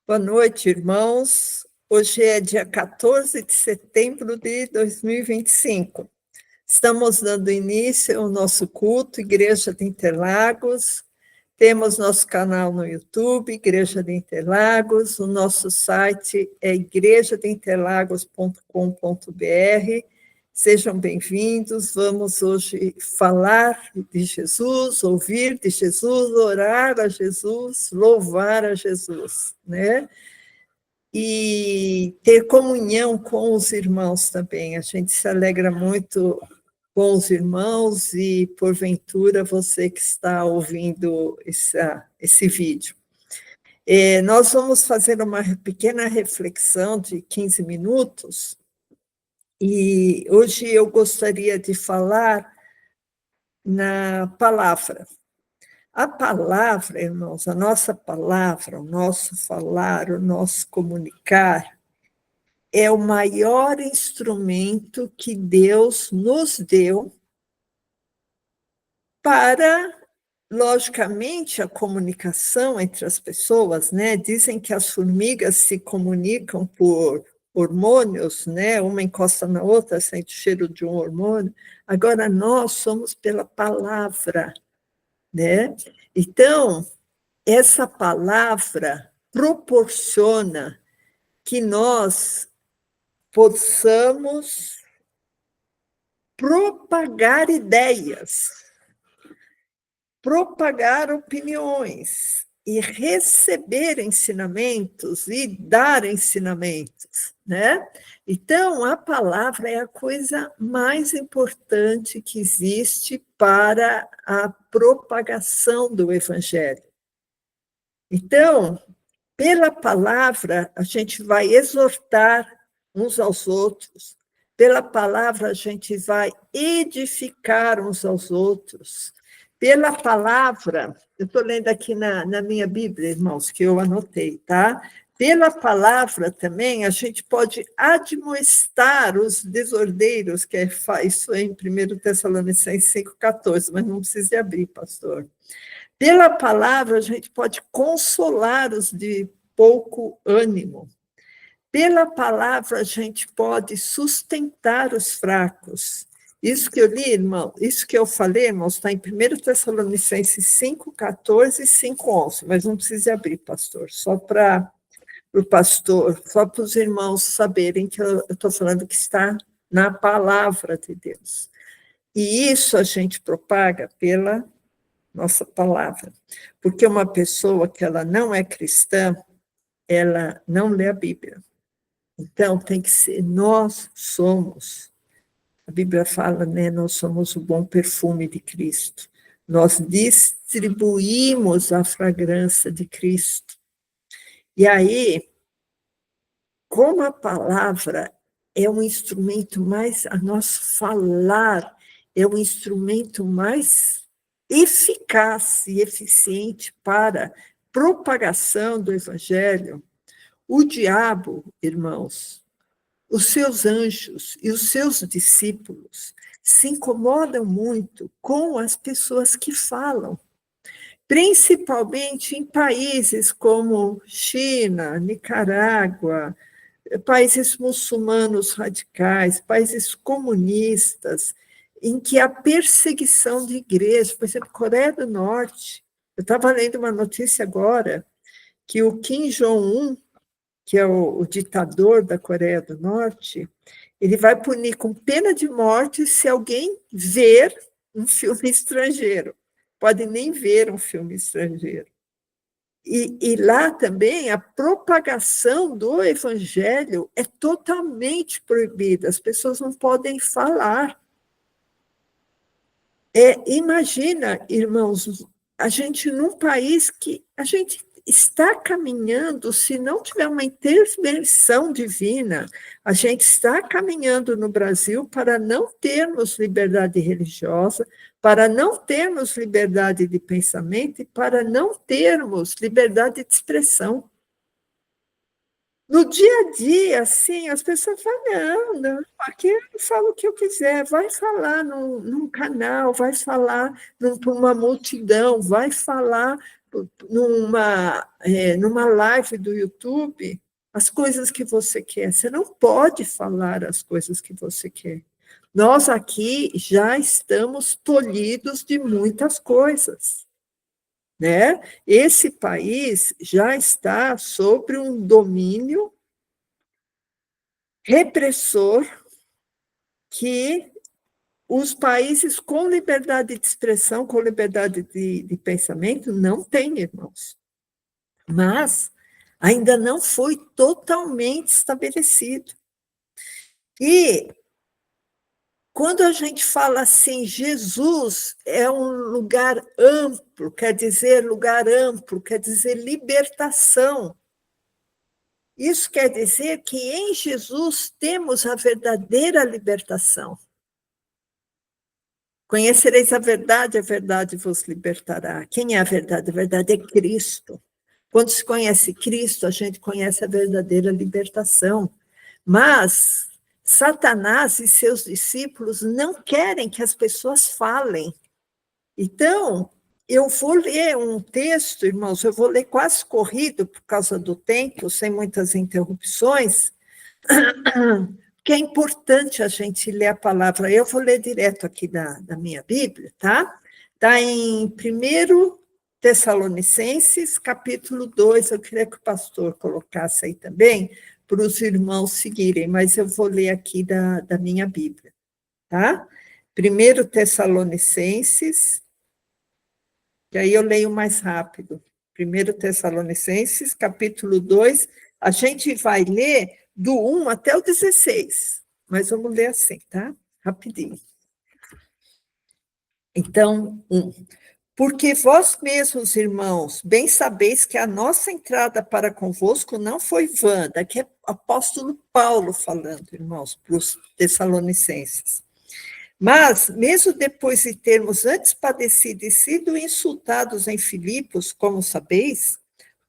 Boa noite, irmãos. Hoje é dia 14 de setembro de 2025. Estamos dando início ao nosso culto, Igreja de Interlagos. Temos nosso canal no YouTube, Igreja de Interlagos. O nosso site é igrejadeinterlagos.com.br. Sejam bem-vindos. Vamos hoje falar de Jesus, ouvir de Jesus, orar a Jesus, louvar a Jesus, né? E ter comunhão com os irmãos também. A gente se alegra muito com os irmãos e, porventura, você que está ouvindo esse vídeo. Nós vamos fazer uma pequena reflexão de 15 minutos e hoje eu gostaria de falar na palavra. A palavra, irmãos, a nossa palavra, o nosso falar, o nosso comunicar, é o maior instrumento que Deus nos deu para, logicamente, a comunicação entre as pessoas, né? Dizem que as formigas se comunicam por hormônios, né? Uma encosta na outra, sente o cheiro de um hormônio. Agora, nós somos pela palavra, né? Então, essa palavra proporciona que nós possamos propagar ideias, propagar opiniões e receber ensinamentos e dar ensinamentos, né? Então, a palavra é a coisa mais importante que existe para a propagação do evangelho. Então, pela palavra, a gente vai exortar uns aos outros, pela palavra, a gente vai edificar uns aos outros, pela palavra, eu estou lendo aqui na minha Bíblia, irmãos, que eu anotei, tá? Pela palavra também, a gente pode admoestar os desordeiros, que isso é em 1 Tessalonicenses 5,14, mas não precisa abrir, pastor. Pela palavra, a gente pode consolar os de pouco ânimo. Pela palavra, a gente pode sustentar os fracos. Isso que eu li, irmão, isso que eu falei, irmão, está em 1 Tessalonicenses 5,14 e 5,11, mas não precisa abrir, pastor, só para o pastor, só para os irmãos saberem que eu estou falando que está na palavra de Deus. E isso a gente propaga pela nossa palavra, porque uma pessoa que ela não é cristã, ela não lê a Bíblia. Então, tem que ser, nós somos, a Bíblia fala, né, nós somos o bom perfume de Cristo, nós distribuímos a fragrância de Cristo. E aí, como a palavra é um instrumento mais, a nosso falar é um instrumento mais eficaz e eficiente para propagação do evangelho, o diabo, irmãos, os seus anjos e os seus discípulos se incomodam muito com as pessoas que falam, principalmente em países como China, Nicarágua, países muçulmanos radicais, países comunistas, em que há perseguição de igrejas, por exemplo, Coreia do Norte. Eu estava lendo uma notícia agora que o Kim Jong-un, que é o ditador da Coreia do Norte, ele vai punir com pena de morte se alguém ver um filme estrangeiro. Pode nem ver um filme estrangeiro. E lá também a propagação do evangelho é totalmente proibida, as pessoas não podem falar. Imagina, irmãos, a gente num país que a gente está caminhando, se não tiver uma intervenção divina, a gente está caminhando no Brasil para não termos liberdade religiosa, para não termos liberdade de pensamento e para não termos liberdade de expressão. No dia a dia, assim, as pessoas falam, não, aqui eu falo o que eu quiser, vai falar num canal, vai falar para uma multidão, vai falar numa live do YouTube as coisas que você quer. Você não pode falar as coisas que você quer. Nós aqui já estamos tolhidos de muitas coisas, né? Esse país já está sobre um domínio repressor que os países com liberdade de expressão, com liberdade de pensamento, não têm, irmãos. Mas ainda não foi totalmente estabelecido. E quando a gente fala assim, Jesus é um lugar amplo, quer dizer lugar amplo, quer dizer libertação. Isso quer dizer que em Jesus temos a verdadeira libertação. Conhecereis a verdade vos libertará. Quem é a verdade? A verdade é Cristo. Quando se conhece Cristo, a gente conhece a verdadeira libertação. Mas Satanás e seus discípulos não querem que as pessoas falem. Então, eu vou ler um texto, irmãos, eu vou ler quase corrido por causa do tempo, sem muitas interrupções, que é importante a gente ler a palavra. Eu vou ler direto aqui da minha Bíblia, tá? Está em 1 Tessalonicenses, capítulo 2, eu queria que o pastor colocasse aí também, para os irmãos seguirem, mas eu vou ler aqui da minha Bíblia, tá? 1 Tessalonicenses, e aí eu leio mais rápido. 1 Tessalonicenses, capítulo 2, a gente vai ler do 1 até o 16, mas vamos ler assim, tá? Rapidinho. Então, 1. Porque vós mesmos, irmãos, bem sabeis que a nossa entrada para convosco não foi vã. Daqui é o apóstolo Paulo falando, irmãos, para os tessalonicenses. Mas, mesmo depois de termos antes padecido e sido insultados em Filipos, como sabeis,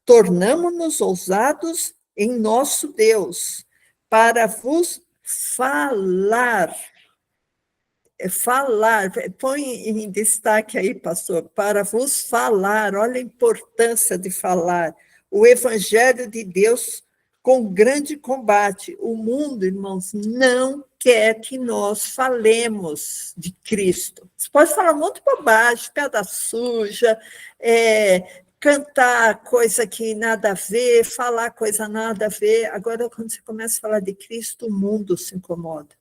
tornamos-nos ousados em nosso Deus, para vos falar, põe em destaque aí, pastor, para vos falar, olha a importância de falar, o evangelho de Deus com grande combate. O mundo, irmãos, não quer que nós falemos de Cristo. Você pode falar um monte de bobagem, piada suja, cantar coisa que nada a ver, falar coisa nada a ver. Agora, quando você começa a falar de Cristo, o mundo se incomoda.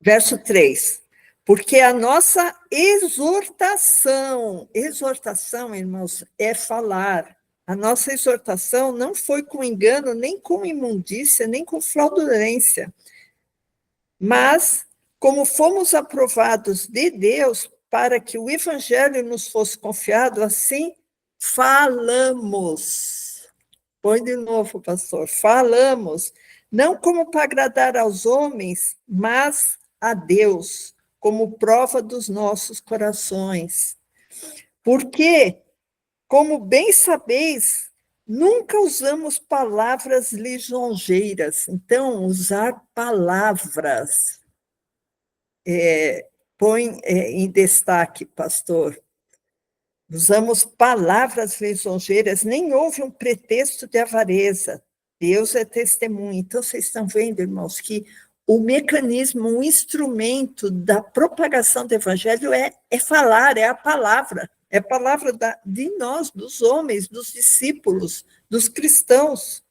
Verso 3. Porque a nossa exortação, irmãos, é falar. A nossa exortação não foi com engano, nem com imundícia, nem com fraudulência. Mas, como fomos aprovados de Deus para que o evangelho nos fosse confiado, assim falamos. Põe de novo, pastor. Falamos, não como para agradar aos homens, mas a Deus, como prova dos nossos corações. Porque, como bem sabeis, nunca usamos palavras lisonjeiras. Então, usar palavras. Põe em destaque, pastor. Usamos palavras lisonjeiras, nem houve um pretexto de avareza. Deus é testemunha. Então, vocês estão vendo, irmãos, que o mecanismo, o instrumento da propagação do evangelho é falar, é a palavra de nós, dos homens, dos discípulos, dos cristãos.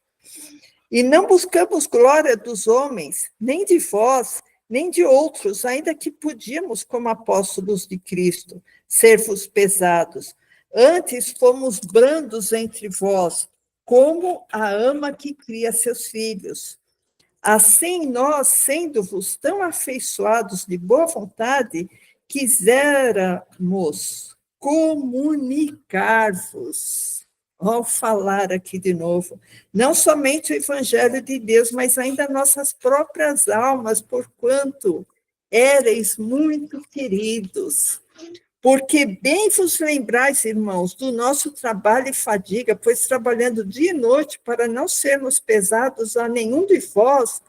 E não buscamos glória dos homens, nem de vós, nem de outros, ainda que podíamos, como apóstolos de Cristo, ser-vos pesados. Antes fomos brandos entre vós, como a ama que cria seus filhos. Assim, nós, sendo-vos tão afeiçoados de boa vontade, quiséramos comunicar-vos. Ao falar aqui de novo, não somente o evangelho de Deus, mas ainda nossas próprias almas, porquanto éreis muito queridos. Porque bem vos lembrais, irmãos, do nosso trabalho e fadiga, pois trabalhando dia e noite para não sermos pesados a nenhum de vós,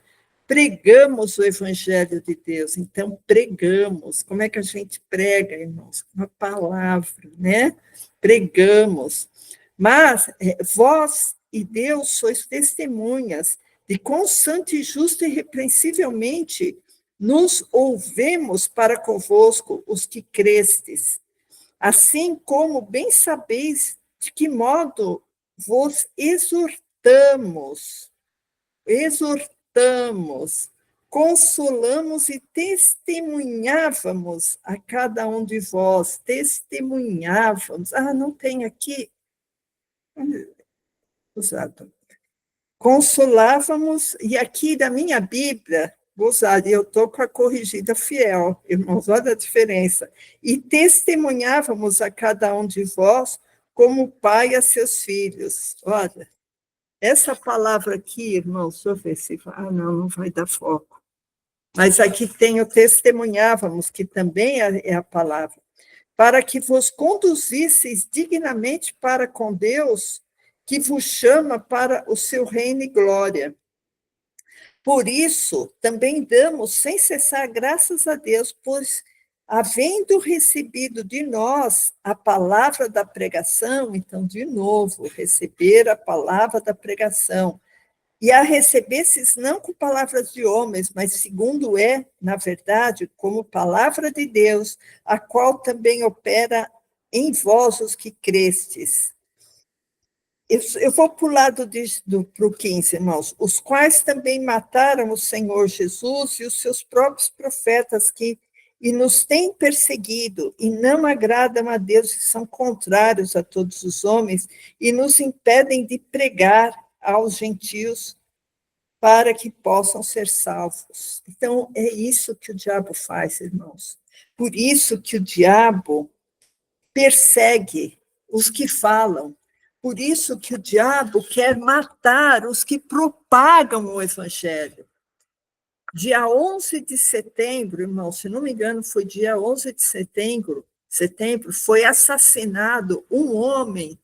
pregamos o Evangelho de Deus. Então, pregamos. Como é que a gente prega, irmãos? Com a palavra, né? Pregamos. Mas vós e Deus sois testemunhas de quão santo e justo e irrepreensivelmente nos ouvemos para convosco os que crestes, assim como bem sabeis de que modo vos exortamos, consolamos e testemunhávamos a cada um de vós, testemunhávamos, não tem aqui, usado, consolávamos, e aqui da minha Bíblia, usado, e eu estou com a corrigida fiel, irmãos, olha a diferença, e testemunhávamos a cada um de vós como o pai a seus filhos, olha, essa palavra aqui, irmãos, deixa eu ver se... não vai dar foco. Mas aqui tem o testemunhávamos, que também é a palavra. Para que vos conduzisseis dignamente para com Deus, que vos chama para o seu reino e glória. Por isso, também damos sem cessar graças a Deus, pois, havendo recebido de nós a palavra da pregação, então, de novo, receber a palavra da pregação, e a recebesses não com palavras de homens, mas segundo na verdade, como palavra de Deus, a qual também opera em vós os que crestes. Eu vou para o lado para o 15, irmãos, os quais também mataram o Senhor Jesus e os seus próprios profetas e nos têm perseguido e não agradam a Deus e são contrários a todos os homens e nos impedem de pregar aos gentios para que possam ser salvos. Então, é isso que o diabo faz, irmãos. Por isso que o diabo persegue os que falam. Por isso que o diabo quer matar os que propagam o evangelho. Dia 11 de setembro, irmão, se não me engano, foi dia 11 de setembro, foi assassinado um homem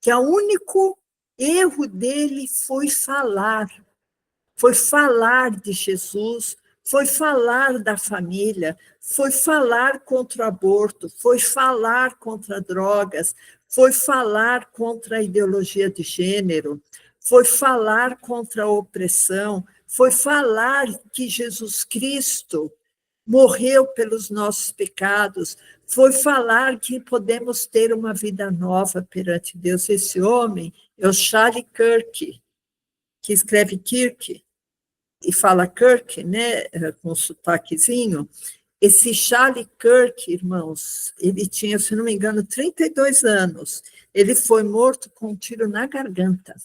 que o único erro dele foi falar de Jesus, foi falar da família, foi falar contra o aborto, foi falar contra drogas, foi falar contra a ideologia de gênero, foi falar contra a opressão, foi falar que Jesus Cristo morreu pelos nossos pecados, foi falar que podemos ter uma vida nova perante Deus. Esse homem é o Charlie Kirk, que escreve Kirk, e fala Kirk, né, com sotaquezinho. Esse Charlie Kirk, irmãos, ele tinha, se não me engano, 32 anos. Ele foi morto com um tiro na garganta.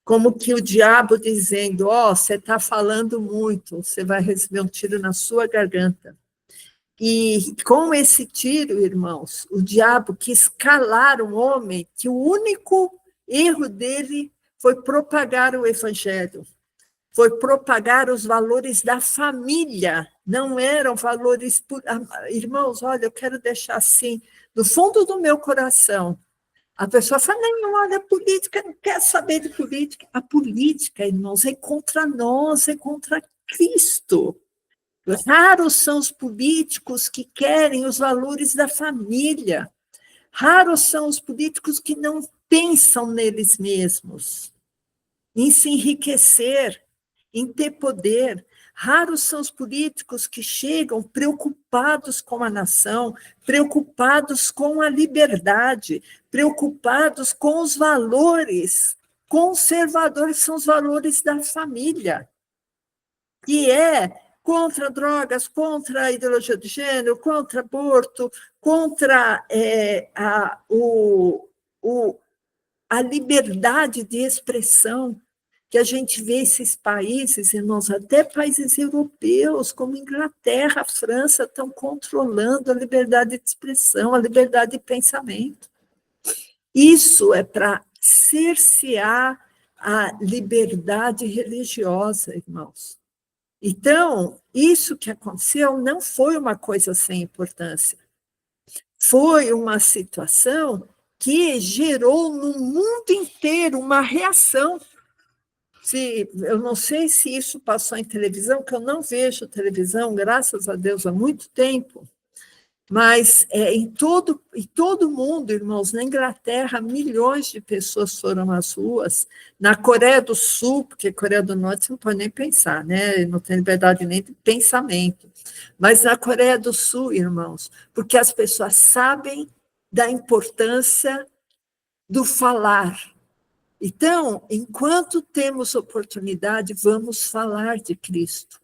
Como que o diabo dizendo, você está falando muito, você vai receber um tiro na sua garganta. E com esse tiro, irmãos, o diabo quis calar um homem que o único erro dele foi propagar o evangelho. Foi propagar os valores da família, não eram valores... Irmãos, olha, eu quero deixar assim, do fundo do meu coração, a pessoa fala, não, olha, a política, não quer saber de política. A política, irmãos, é contra nós, é contra Cristo. Raros são os políticos que querem os valores da família. Raros são os políticos que não pensam neles mesmos, em se enriquecer, em ter poder. Raros são os políticos que chegam preocupados com a nação, preocupados com a liberdade, preocupados com os valores conservadores, são os valores da família, que é contra drogas, contra a ideologia de gênero, contra aborto, contra a liberdade de expressão, que a gente vê esses países, irmãos, até países europeus, como Inglaterra, França, estão controlando a liberdade de expressão, a liberdade de pensamento. Isso é para cercear a liberdade religiosa, irmãos. Então, isso que aconteceu não foi uma coisa sem importância. Foi uma situação que gerou no mundo inteiro uma reação. eu não sei se isso passou em televisão, que eu não vejo televisão, graças a Deus, há muito tempo, mas em todo mundo, irmãos, na Inglaterra, milhões de pessoas foram às ruas, na Coreia do Sul, porque Coreia do Norte você não pode nem pensar, né? Não tem liberdade nem de pensamento, mas na Coreia do Sul, irmãos, porque as pessoas sabem da importância do falar. Então, enquanto temos oportunidade, vamos falar de Cristo.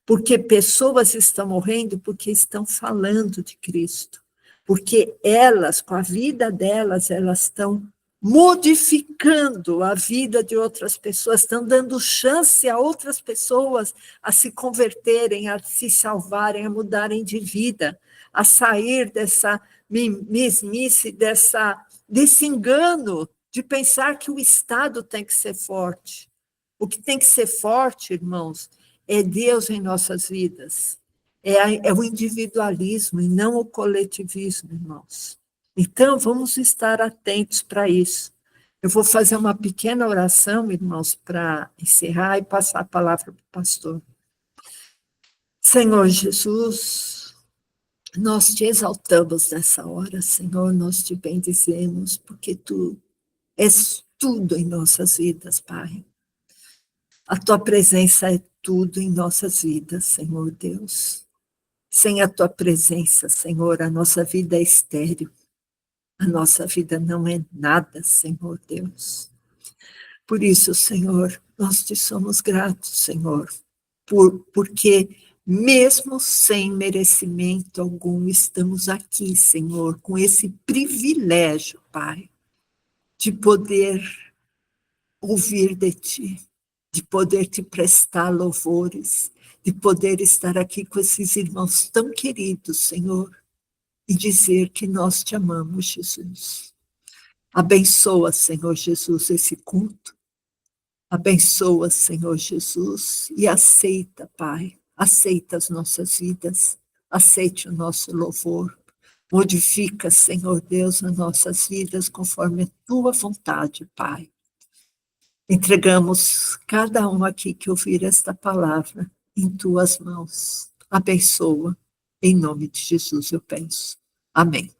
Porque pessoas estão morrendo porque estão falando de Cristo. Porque elas, com a vida delas, elas estão modificando a vida de outras pessoas, estão dando chance a outras pessoas a se converterem, a se salvarem, a mudarem de vida, a sair dessa mesmice, desse engano de pensar que o Estado tem que ser forte. O que tem que ser forte, irmãos, é Deus em nossas vidas. É o individualismo e não o coletivismo, irmãos. Então, vamos estar atentos para isso. Eu vou fazer uma pequena oração, irmãos, para encerrar e passar a palavra para o pastor. Senhor Jesus, nós te exaltamos nessa hora, Senhor, nós te bendizemos, porque tu és tudo em nossas vidas, Pai. A tua presença é tudo em nossas vidas, Senhor Deus. Sem a tua presença, Senhor, a nossa vida é estéril. A nossa vida não é nada, Senhor Deus. Por isso, Senhor, nós te somos gratos, Senhor, porque mesmo sem merecimento algum, estamos aqui, Senhor, com esse privilégio, Pai, de poder ouvir de ti, de poder te prestar louvores, de poder estar aqui com esses irmãos tão queridos, Senhor, e dizer que nós te amamos, Jesus. Abençoa, Senhor Jesus, esse culto. Abençoa, Senhor Jesus, e aceita, Pai, aceita as nossas vidas, aceite o nosso louvor. Modifica, Senhor Deus, as nossas vidas conforme a tua vontade, Pai. Entregamos cada um aqui que ouvir esta palavra em tuas mãos. Abençoa, em nome de Jesus eu penso. Amém.